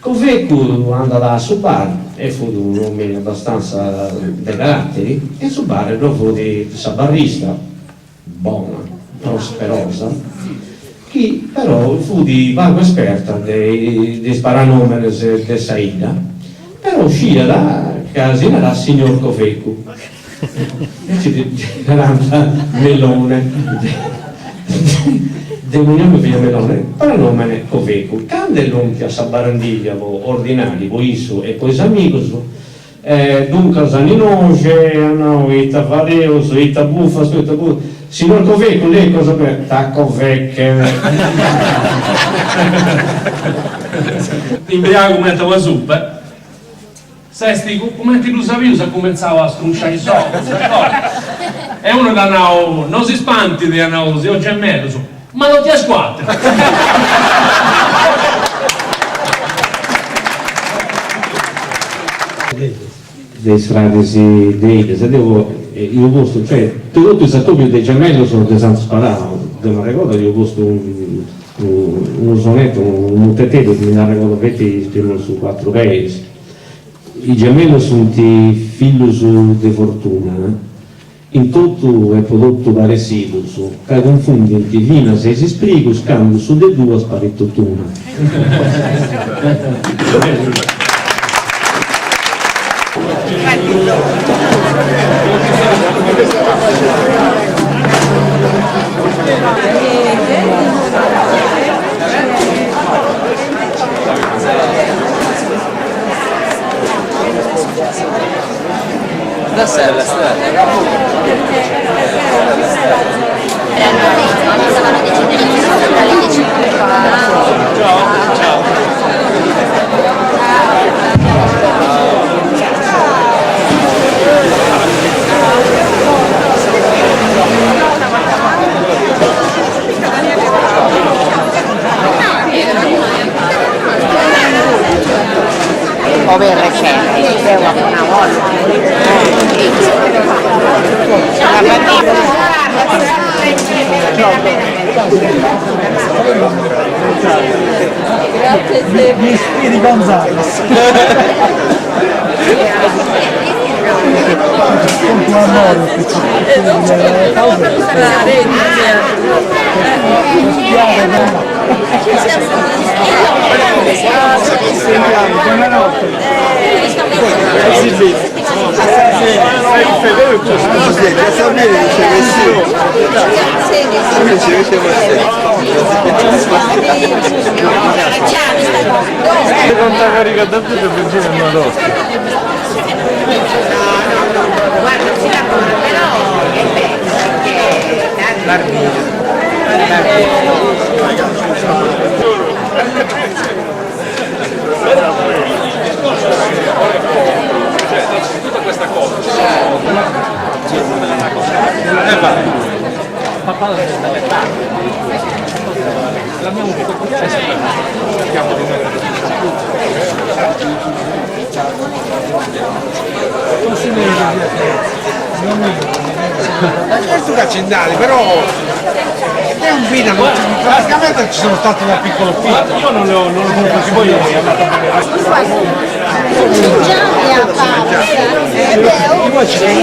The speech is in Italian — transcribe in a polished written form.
Covecu andava a sul bar e fu un uomo abbastanza dei caratteri, e sul bar lo fu di questa barista buona, prosperosa, che però fu di vago esperta di sparanumeri di Saida, però uscì da casa da signor Covecu, grande melone, demoniamo via melone, paranumene Covecu, quando l'onchia sa barandiglia ordinari, isu e poi amigos, dunque saninoce, hanno ita vareus, ita bufas, signor Covecu, lei cosa per? Tacco vecchio. Imbriaco mentre la zuppa. Sesti, come ti lo sapevi se cominciava a strusciare i soldi, e uno da non si spanti di anao, si ho gemello, ma non ti asquattri. Dei strade dei io posto, cioè tutto il sattopio dei gemelli sono di San Spadano, di una ricorda io posto uno sonetto, un mutetelo che mi ha ricordato che su 4 paesi. I gemelli sono figli di fortuna, in tutto è prodotto parecido, che confondi fino se si sprigo, scambio su dei due sparitto tuna. La sella, Ove recenti, è una volta. Gli spiri Gonzales. Con tuo amore, Quanta carica davvero per benzina in addosso? Guarda, si lavora, però è bello Tutta questa cosa. Papà dalle parti. L'abbiamo fatto cerchiamo di mettere certo caccendali, però è un vino, praticamente ci sono stato da piccolo piccolo. Io non lo conosco, poi è andato a Poi ci sono